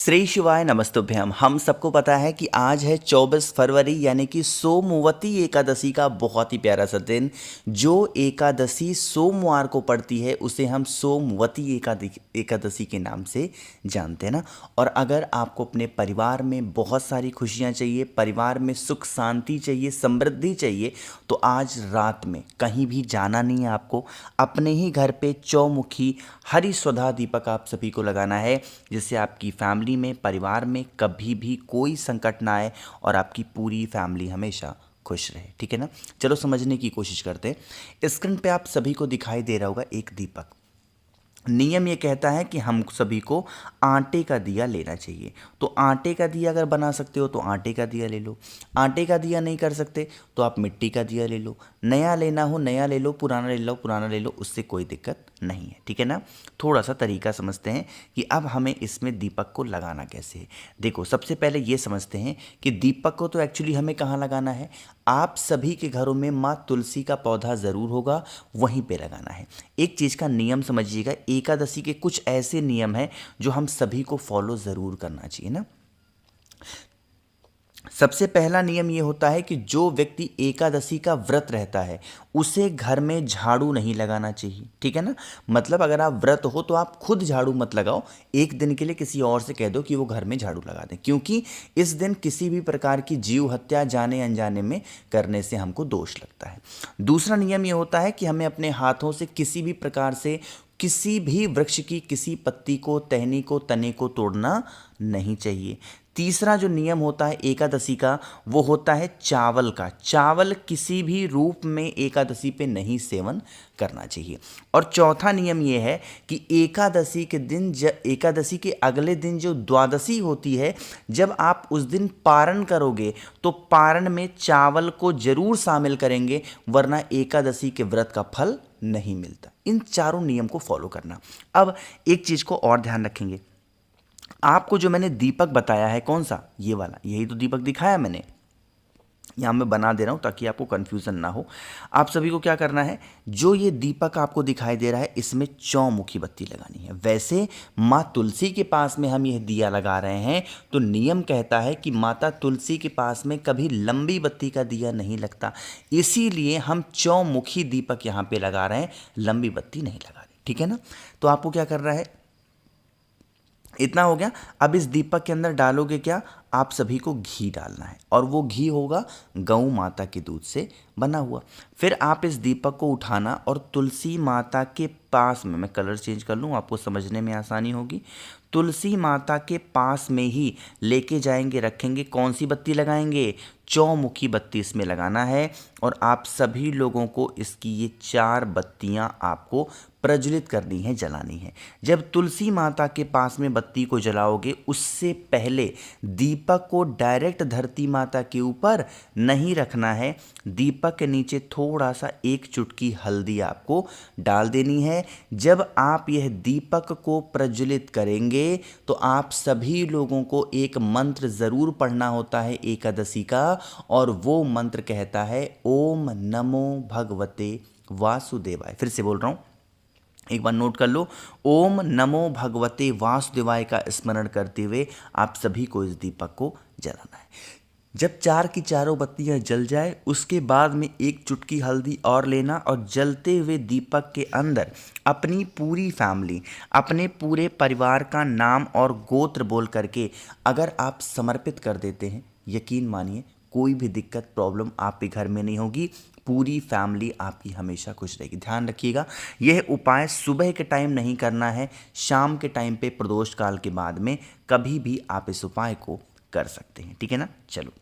श्री शिवाय नमस्तुभ्यम। हम सबको पता है कि आज है 24 फरवरी यानी कि सोमवती एकादशी का बहुत ही प्यारा सा दिन। जो एकादशी सोमवार को पड़ती है उसे हम सोमवती एकादशी के नाम से जानते हैं ना। और अगर आपको अपने परिवार में बहुत सारी खुशियां चाहिए, परिवार में सुख शांति चाहिए, समृद्धि चाहिए, तो आज रात में कहीं भी जाना नहीं है आपको। अपने ही घर पे चौमुखी हरि स्वधा दीपक आप सभी को लगाना है, जिससे आपकी फैमिली में, परिवार में कभी भी कोई संकट ना आए और आपकी पूरी फैमिली हमेशा खुश रहे। ठीक है ना। चलो समझने की कोशिश करते हैं। स्क्रीन पे आप सभी को दिखाई दे रहा होगा एक दीपक। नियम ये कहता है कि हम सभी को आटे का दिया लेना चाहिए। तो आटे का दिया अगर बना सकते हो तो आटे का दिया ले लो। आटे का दिया नहीं कर सकते तो आप मिट्टी का दिया ले लो। नया लेना हो नया ले लो, पुराना ले लो पुराना ले लो, उससे कोई दिक्कत नहीं है। ठीक है ना। थोड़ा सा तरीका समझते हैं कि अब हमें इसमें दीपक को लगाना कैसे है। देखो, सबसे पहले ये समझते हैं कि दीपक को तो एक्चुअली हमें कहाँ लगाना है। आप सभी के घरों में माँ तुलसी का पौधा ज़रूर होगा, वहीं पे लगाना है। एक चीज़ का नियम समझिएगा, एकादशी के कुछ ऐसे नियम हैं जो हम सभी को फॉलो ज़रूर करना चाहिए ना। सबसे पहला नियम ये होता है कि जो व्यक्ति एकादशी का व्रत रहता है उसे घर में झाड़ू नहीं लगाना चाहिए। ठीक है ना। मतलब अगर आप व्रत हो तो आप खुद झाड़ू मत लगाओ, एक दिन के लिए किसी और से कह दो कि वो घर में झाड़ू लगा दें, क्योंकि इस दिन किसी भी प्रकार की जीव हत्या जाने अनजाने में करने से हमको दोष लगता है। दूसरा नियम ये होता है कि हमें अपने हाथों से किसी भी प्रकार से किसी भी वृक्ष की किसी पत्ती को, टहनी को, तने को तोड़ना नहीं चाहिए। तीसरा जो नियम होता है एकादशी का, वो होता है चावल का। चावल किसी भी रूप में एकादशी पे नहीं सेवन करना चाहिए। और चौथा नियम ये है कि एकादशी के दिन, एकादशी के अगले दिन जो द्वादशी होती है, जब आप उस दिन पारण करोगे तो पारण में चावल को जरूर शामिल करेंगे, वरना एकादशी के व्रत का फल नहीं मिलता। इन चारों नियम को फॉलो करना। अब एक चीज को और ध्यान रखेंगे, आपको जो मैंने दीपक बताया है, कौन सा, ये वाला, यही तो दीपक दिखाया मैंने। यहाँ मैं बना दे रहा हूँ ताकि आपको कन्फ्यूज़न ना हो। आप सभी को क्या करना है, जो ये दीपक आपको दिखाई दे रहा है इसमें चौमुखी बत्ती लगानी है। वैसे माँ तुलसी के पास में हम यह दिया लगा रहे हैं तो नियम कहता है कि माता तुलसी के पास में कभी लंबी बत्ती का दिया नहीं लगता, इसीलिए हम चौमुखी दीपक यहाँ पे लगा रहे हैं, लंबी बत्ती नहीं लगा रहे। ठीक है ना। तो आपको क्या करना है, इतना हो गया। अब इस दीपक के अंदर डालोगे क्या, आप सभी को घी डालना है, और वो घी होगा गौ माता के दूध से बना हुआ। फिर आप इस दीपक को उठाना और तुलसी माता के पास में, मैं कलर चेंज कर लूँ आपको समझने में आसानी होगी, तुलसी माता के पास में ही लेके जाएंगे, रखेंगे। कौन सी बत्ती लगाएंगे, चौमुखी बत्ती इसमें लगाना है। और आप सभी लोगों को इसकी ये 4 बत्तियां आपको प्रज्वलित करनी है, जलानी है। जब तुलसी माता के पास में बत्ती को जलाओगे, उससे पहले दीपक को डायरेक्ट धरती माता के ऊपर नहीं रखना है। दीपक के नीचे थोड़ा सा 1 चुटकी हल्दी आपको डाल देनी है। जब आप यह दीपक को प्रज्वलित करेंगे तो आप सभी लोगों को एक मंत्र ज़रूर पढ़ना होता है एकादशी का, और वो मंत्र कहता है ओम नमो भगवते वासुदेवाय। फिर से बोल रहा हूँ, एक बार नोट कर लो। ओम नमो भगवते वासुदेवाय का स्मरण करते हुए आप सभी को इस दीपक को जलाना है। जब 4 की चारों बत्तियां जल जाए, उसके बाद में 1 चुटकी हल्दी और लेना, और जलते हुए दीपक के अंदर अपनी पूरी फैमिली, अपने पूरे परिवार का नाम और गोत्र बोल करके अगर आप समर्पित कर देते हैं, यकीन मानिए कोई भी दिक्कत प्रॉब्लम आपके घर में नहीं होगी। पूरी फैमिली आपकी हमेशा खुश रहेगी। ध्यान रखिएगा, यह उपाय सुबह के टाइम नहीं करना है, शाम के टाइम पे प्रदोष काल के बाद में कभी भी आप इस उपाय को कर सकते हैं। ठीक है ना। चलो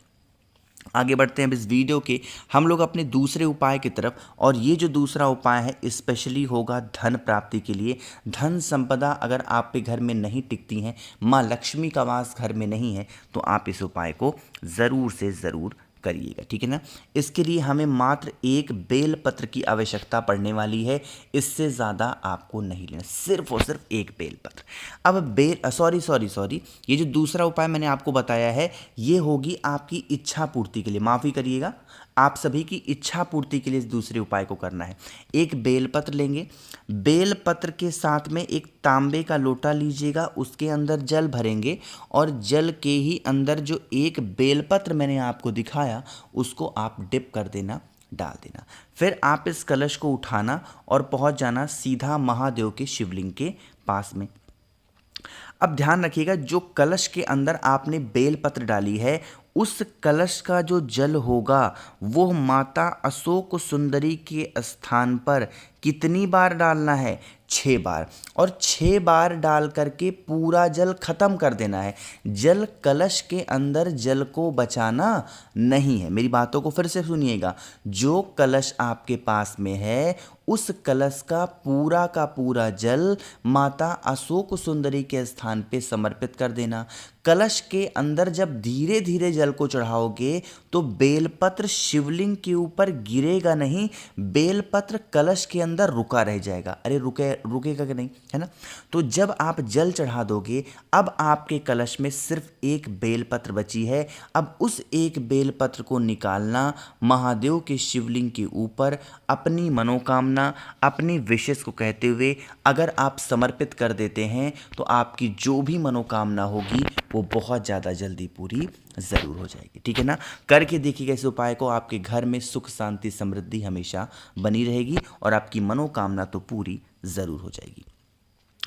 आगे बढ़ते हैं अब इस वीडियो के हम लोग अपने दूसरे उपाय की तरफ। और ये जो दूसरा उपाय है स्पेशली होगा धन प्राप्ति के लिए। धन संपदा अगर आपके घर में नहीं टिकती हैं, माँ लक्ष्मी का वास घर में नहीं है, तो आप इस उपाय को ज़रूर से ज़रूर करिएगा। ठीक है ना। इसके लिए हमें मात्र 1 बेल पत्र की आवश्यकता पड़ने वाली है, इससे ज़्यादा आपको नहीं लेना, सिर्फ और सिर्फ 1 बेल पत्र। अब सॉरी, ये जो दूसरा उपाय मैंने आपको बताया है ये होगी आपकी इच्छा पूर्ति के लिए, माफ़ी करिएगा, आप सभी की इच्छा पूर्ति के लिए इस दूसरे उपाय को करना है। एक बेलपत्र लेंगे, बेलपत्र के साथ में एक तांबे का लोटा लीजिएगा, उसके अंदर जल भरेंगे और जल के ही अंदर जो एक बेलपत्र मैंने आपको दिखाया उसको आप डिप कर देना, डाल देना। फिर आप इस कलश को उठाना और पहुंच जाना सीधा महादेव के शिवलिंग के पास में। अब ध्यान रखिएगा, जो कलश के अंदर आपने बेलपत्र डाली है उस कलश का जो जल होगा वो माता अशोक सुंदरी के स्थान पर कितनी बार डालना है? 6 बार। और 6 बार डाल करके पूरा जल खत्म कर देना है। जल कलश के अंदर जल को बचाना नहीं है। मेरी बातों को फिर से सुनिएगा, जो कलश आपके पास में है उस कलश का पूरा जल माता अशोक सुंदरी के स्थान पे समर्पित कर देना। कलश के अंदर जब धीरे धीरे जल को चढ़ाओगे तो बेलपत्र शिवलिंग के ऊपर गिरेगा नहीं, बेलपत्र कलश के अंदर रुका रह जाएगा। अरे रुकेगा कि नहीं, है ना? तो जब आप जल चढ़ा दोगे, अब आपके कलश में सिर्फ एक बेलपत्र बची है। अब उस एक बेलपत्र को निकालना, महादेव के शिवलिंग के ऊपर अपनी मनोकामना, अपनी विशेष को कहते हुए अगर आप समर्पित कर देते हैं तो आपकी जो भी मनोकामना होगी वो बहुत ज़्यादा जल्दी पूरी ज़रूर हो जाएगी। ठीक है ना? करके देखिएगा इस उपाय को, आपके घर में सुख शांति समृद्धि हमेशा बनी रहेगी और आपकी मनोकामना तो पूरी ज़रूर हो जाएगी।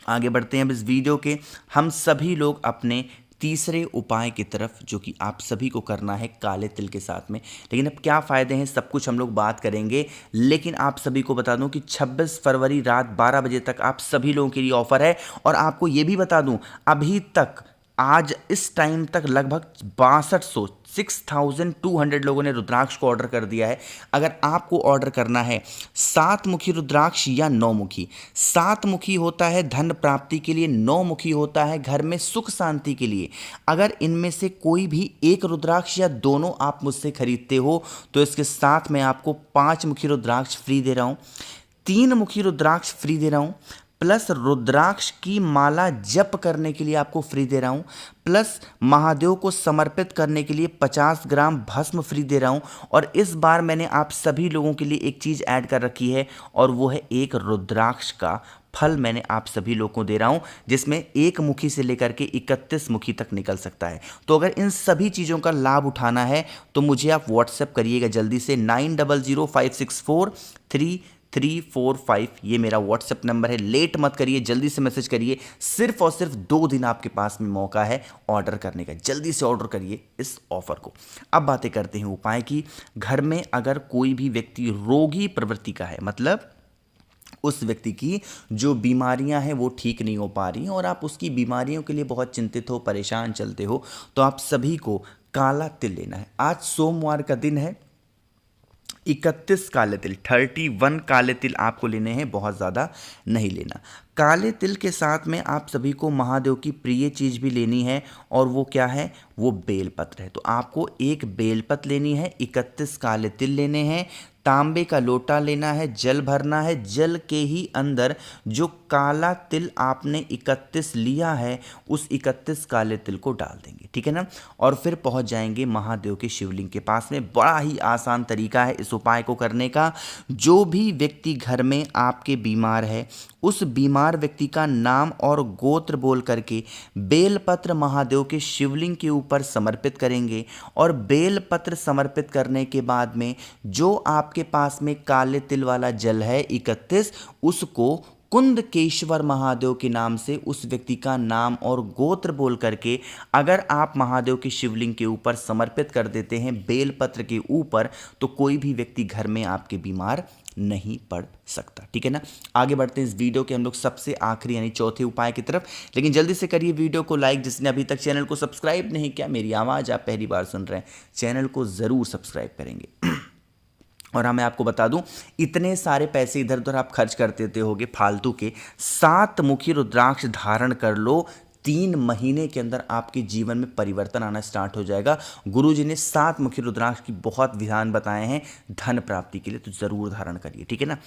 आगे बढ़ते हैं अब इस वीडियो के, हम सभी लोग अपने तीसरे उपाय की तरफ, जो कि आप सभी को करना है काले तिल के साथ में। लेकिन अब क्या फ़ायदे हैं सब कुछ हम लोग बात करेंगे, लेकिन आप सभी को बता दूं कि 26 फरवरी रात 12 बजे तक आप सभी लोगों के लिए ऑफ़र है। और आपको ये भी बता दूं, अभी तक आज इस टाइम तक लगभग 6200 लोगों ने रुद्राक्ष को ऑर्डर कर दिया है। अगर आपको ऑर्डर करना है 7 मुखी रुद्राक्ष या 9 मुखी, 7 मुखी होता है धन प्राप्ति के लिए, 9 मुखी होता है घर में सुख शांति के लिए। अगर इनमें से कोई भी एक रुद्राक्ष या दोनों आप मुझसे खरीदते हो तो इसके साथ मैं आपको 5 मुखी रुद्राक्ष फ्री दे रहा हूँ, 3 मुखी रुद्राक्ष फ्री दे रहा हूँ, प्लस रुद्राक्ष की माला जप करने के लिए आपको फ्री दे रहा हूँ, प्लस महादेव को समर्पित करने के लिए 50 ग्राम भस्म फ्री दे रहा हूँ। और इस बार मैंने आप सभी लोगों के लिए एक चीज़ ऐड कर रखी है और वो है एक रुद्राक्ष का फल मैंने आप सभी लोगों को दे रहा हूँ, जिसमें 1 मुखी से लेकर के 31 मुखी तक निकल सकता है। तो अगर इन सभी चीज़ों का लाभ उठाना है तो मुझे आप व्हाट्सएप करिएगा जल्दी से, 9005643345 ये मेरा व्हाट्सएप नंबर है। लेट मत करिए, जल्दी से मैसेज करिए। सिर्फ और सिर्फ 2 दिन आपके पास में मौका है ऑर्डर करने का, जल्दी से ऑर्डर करिए इस ऑफर को। अब बातें करते हैं उपाय की। घर में अगर कोई भी व्यक्ति रोगी प्रवृत्ति का है, मतलब उस व्यक्ति की जो बीमारियां हैं वो ठीक नहीं हो पा रही हैं और आप उसकी बीमारियों के लिए बहुत चिंतित हो, परेशान चलते हो, तो आप सभी को काला तिल लेना है। आज सोमवार का दिन है, 31 काले तिल, 31 काले तिल आपको लेने हैं, बहुत ज़्यादा नहीं लेना। काले तिल के साथ में आप सभी को महादेव की प्रिय चीज़ भी लेनी है और वो क्या है? वो बेलपत्र है। तो आपको एक बेलपत्र लेनी है, 31 काले तिल लेने हैं, तांबे का लोटा लेना है, जल भरना है, जल के ही अंदर जो काला तिल आपने 31 लिया है उस 31 काले तिल को डाल देंगे। ठीक है ना? और फिर पहुंच जाएंगे महादेव के शिवलिंग के पास में। बड़ा ही आसान तरीका है इस उपाय को करने का। जो भी व्यक्ति घर में आपके बीमार है उस बीमार व्यक्ति का नाम और गोत्र बोल करके बेलपत्र महादेव के शिवलिंग के ऊपर समर्पित करेंगे और बेलपत्र समर्पित करने के बाद में जो आपके पास में काले तिल वाला जल है 31, उसको कुंदकेश्वर महादेव के नाम से उस व्यक्ति का नाम और गोत्र बोल करके अगर आप महादेव के शिवलिंग के ऊपर समर्पित कर देते हैं बेलपत्र के ऊपर, तो कोई भी व्यक्ति घर में आपके बीमार नहीं पड़ सकता। ठीक है ना? आगे बढ़ते हैं इस वीडियो के हम लोग सबसे आखिरी यानी चौथे उपाय की तरफ। लेकिन जल्दी से करिए वीडियो को लाइक, जिसने अभी तक चैनल को सब्सक्राइब नहीं किया, मेरी आवाज़ आप पहली बार सुन रहे हैं, चैनल को ज़रूर सब्सक्राइब करेंगे। और हाँ, मैं आपको बता दूं, इतने सारे पैसे इधर उधर आप खर्च कर देते होगे फालतू के, 7 मुखी रुद्राक्ष धारण कर लो, 3 महीने के अंदर आपके जीवन में परिवर्तन आना स्टार्ट हो जाएगा। गुरुजी ने 7 मुखी रुद्राक्ष की बहुत विधान बताए हैं धन प्राप्ति के लिए, तो ज़रूर धारण करिए। ठीक है ना?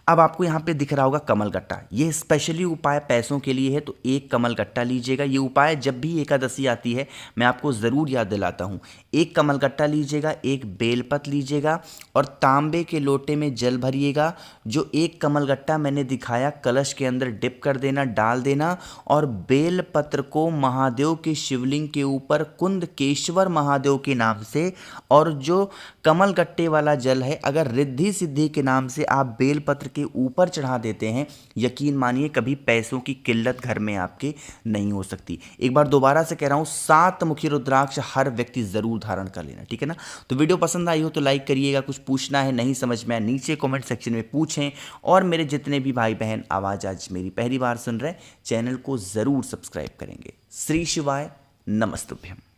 अब आपको यहाँ पे दिख रहा होगा कमल गट्टा, ये स्पेशली उपाय पैसों के लिए है, तो एक कमल गट्टा लीजिएगा। ये उपाय जब भी एकादशी आती है मैं आपको ज़रूर याद दिलाता हूँ। एक कमल गट्टा लीजिएगा, एक बेलपत लीजिएगा और तांबे के लोटे में जल भरिएगा। जो एक कमल गट्टा मैंने दिखाया कलश के अंदर डिप कर देना, डाल देना और बेलपत्र को महादेव के शिवलिंग के ऊपर कुंदकेश्वर महादेव के नाम से, और जो कमल गट्टे वाला जल है अगर रिद्धि सिद्धि के नाम से आप बेलपत्र के ऊपर चढ़ा देते हैं, यकीन मानिए कभी पैसों की किल्लत घर में आपके नहीं हो सकती। एक बार दोबारा से कह रहा हूं, 7 मुखी रुद्राक्ष हर व्यक्ति जरूर धारण कर लेना, ठीक है ना। तो वीडियो पसंद आई हो तो लाइक करिएगा, कुछ पूछना है नहीं समझ में आया नीचे कमेंट सेक्शन में पूछें, और मेरे जितने भी भाई बहन आवाज़ आज मेरी पहली बार सुन रहे हैं चैनल को ज़रूर सब्सक्राइब करेंगे। श्री शिवाय, नमस्तुभ्यम।